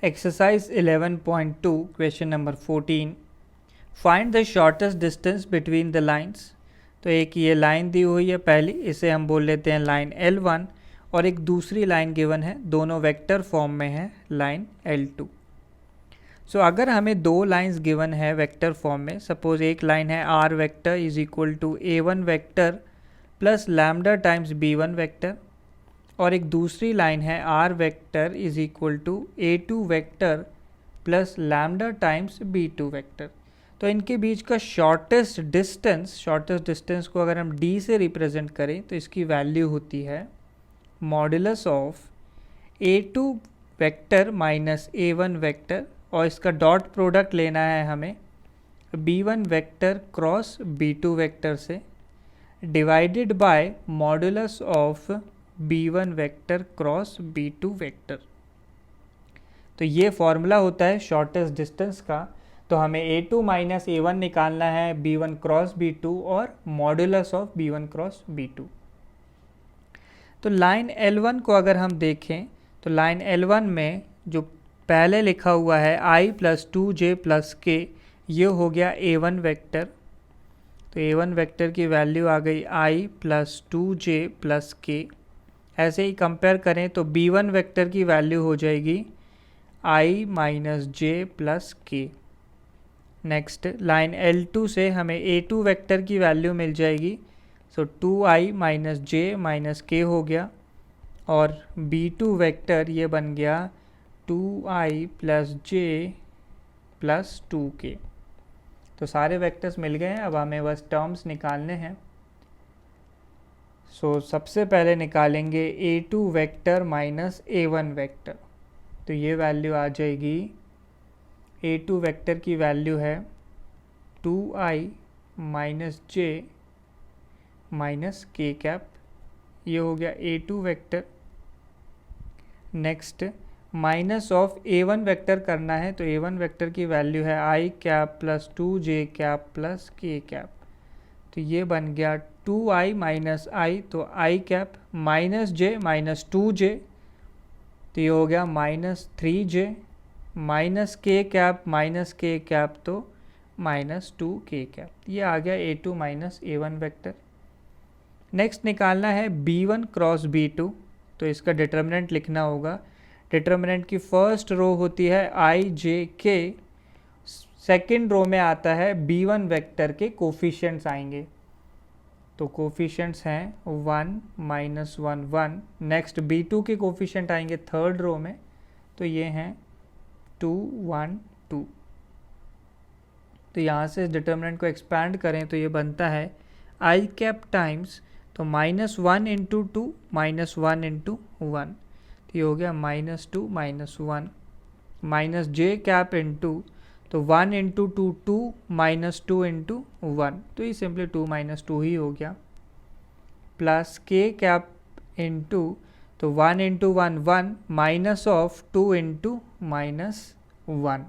Exercise 11.2 question number 14 find the shortest distance between the lines। तो एक ये line दी हुई है पहली, इसे हम बोल लेते हैं लाइन L1 और एक दूसरी लाइन गिवन है, दोनों वेक्टर फॉर्म में है लाइन L2। सो अगर हमें दो लाइंस गिवन है वेक्टर फॉर्म में, सपोज एक लाइन है R vector is equal to A1 vector plus lambda times B1 vector और एक दूसरी लाइन है R vector is equal to A2 vector plus lambda times B2 vector. तो इनके बीच का शॉर्टेस्ट डिस्टेंस को अगर हम D से रिप्रेजेंट करें तो इसकी वैल्यू होती है modulus of A2 vector minus A1 vector और इसका डॉट प्रोडक्ट लेना है हमें B1 vector cross B2 vector से divided by modulus of B1 vector cross B2 vector. तो ये फॉर्मूला होता है शॉर्टेस्ट डिस्टेंस का। तो हमें A2 माइनस A1 निकालना है B1 क्रॉस B2 और modulus of B1 cross B2। तो लाइन L1 को अगर हम देखें तो लाइन L1 में जो पहले लिखा हुआ है I plus 2J plus K, ये हो गया A1 वेक्टर। तो A1 वेक्टर की वैल्यू आ गई I plus 2J plus K। ऐसे ही कंपेयर करें तो B1 वेक्टर की वैल्यू हो जाएगी I minus J plus K। Next line L2 से हमें A2 वेक्टर की वैल्यू मिल जाएगी, सो 2I minus J minus K हो गया और B2 वेक्टर ये बन गया 2I plus J plus 2K। तो सारे वेक्टर्स मिल गए हैं, अब हमें बस टर्म्स निकालने हैं। सो सबसे पहले निकालेंगे A2 vector minus A1 vector. तो ये वैल्यू आ जाएगी, A2 वेक्टर की वैल्यू है 2I minus J minus K cap, ये हो गया A2 vector. Next minus of A1 vector करना है, तो A1 वेक्टर की वैल्यू है I cap plus 2J cap plus K cap. तो ये बन गया 2I माइनस I, तो I cap minus J minus 2J, तो ये हो गया minus 3J minus K cap तो माइनस 2K कैप। ये आ गया A2 minus A1 vector. Next निकालना है B1 क्रॉस B2, तो इसका डिटर्मिनेंट लिखना होगा। डिटर्मिनेंट की फर्स्ट रो होती है I J K, second row में आता है B1 वेक्टर के कोफिशिएंट्स आएंगे। तो कोफिशिएंट्स हैं 1 माइनस 1 1। नेक्स्ट B2 के कोफिशिएंट आएंगे थर्ड रो में, तो ये हैं 2 1 2। तो यहाँ से डिटर्मिनेंट को एक्सपैंड करें तो ये बनता है I कैप टाइम्स, तो माइनस 1 इंटू 2 माइनस 1 इंटू 1, तो ये हो गया minus 2 minus 1 minus J cap into, तो 1 इंटू 2 2 माइनस 2 इंटू 1, तो ये सिंपली 2 माइनस 2 ही हो गया, प्लस K कैप इंटू, तो 1 into 1 1 minus of 2 into minus 1,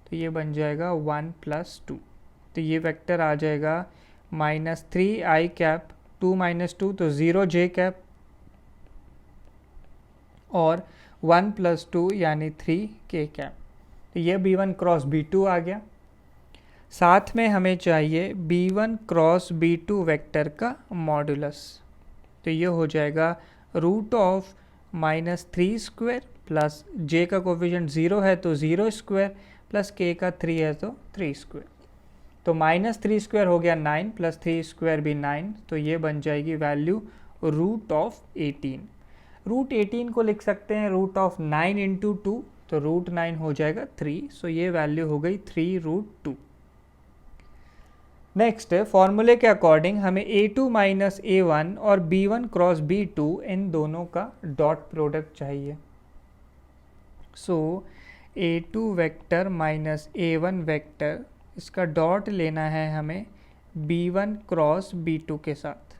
तो ये बन जाएगा 1 प्लस 2। तो ये वेक्टर आ जाएगा माइनस 3I कैप 2 माइनस 2, तो 0 J कैप और 1 प्लस 2 यानी 3K कैप। तो ये B1 क्रॉस B2 आ गया। साथ में हमें चाहिए B1 क्रॉस B2 वेक्टर का मॉडुलस, तो ये हो जाएगा root of minus 3 square plus J का कोफिशिएंट 0 है तो 0 स्क्वायर प्लस K का 3 है तो 3 स्क्वायर। तो माइनस 3 स्क्वायर हो गया 9 प्लस 3 स्क्वायर भी 9, तो ये बन जाएगी वैल्यू रूट ऑफ 18। रूट 18 को लिख सकते हैं रूट ऑफ 9 इंटू 2, तो रूट 9 हो जाएगा 3, सो ये वैल्यू हो गई 3 रूट 2। नेक्स्ट फॉर्मूले के अकॉर्डिंग हमें A2 माइनस A1 और B1 क्रॉस B2 इन दोनों का डॉट प्रोडक्ट चाहिए। सो A2 vector minus A1 vector, इसका डॉट लेना है हमें B1 क्रॉस B2 के साथ।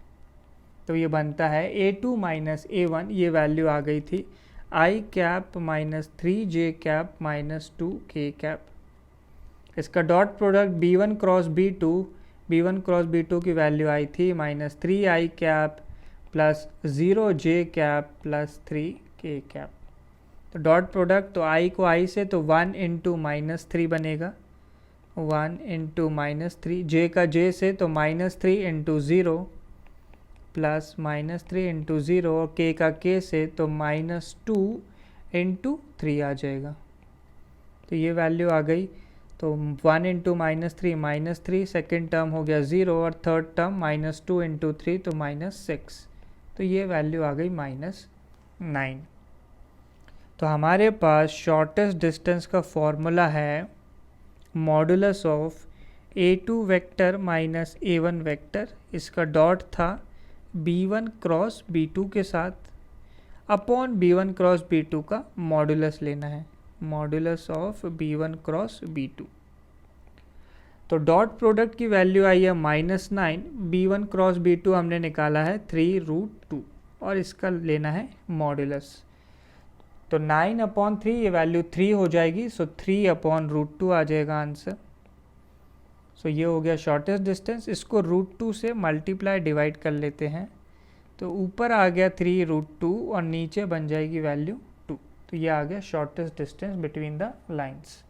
तो ये बनता है A2 माइनस A1, ये वैल्यू आ गई थी I cap minus 3J cap minus 2K cap. इसका dot product B1 cross B2 की वैल्यू आई थी minus 3I cap plus 0J cap plus 3K cap. तो डॉट प्रोडक्ट, तो आई को आई से तो 1 इंटू -3 बनेगा, 1 इंटू -3, जे का जे से तो -3 इंटू 0 प्लस -3 इंटू 0, और के का के से तो -2 इंटू 3 आ जाएगा। तो ये वैल्यू आ गई। तो 1 इंटू -3, सेकेंड टर्म हो गया 0, और थर्ड टर्म -2 इंटू 3 तो -6। तो ये वैल्यू आ गई -9। तो हमारे पास शॉर्टेस्ट डिस्टेंस का फॉर्मूला है modulus of a2 vector minus a1 vector, इसका डॉट था b1 क्रॉस b2 के साथ, अपॉन b1 क्रॉस b2 का मॉडुलस लेना है, modulus of b1 cross b2। तो डॉट प्रोडक्ट की वैल्यू आई है -9, b1 क्रॉस b2 हमने निकाला है 3√2, और इसका लेना है मॉडुलस। तो 9/3 ये वैल्यू 3 हो जाएगी, सो 3/√2 आ जाएगा आंसर। सो ये हो गया शॉर्टेस्ट डिस्टेंस। इसको √2 से मल्टीप्लाई डिवाइड कर लेते हैं, तो ऊपर आ गया 3√2 और नीचे बन जाएगी वैल्यू 2। तो ये आ गया shortest distance between the lines.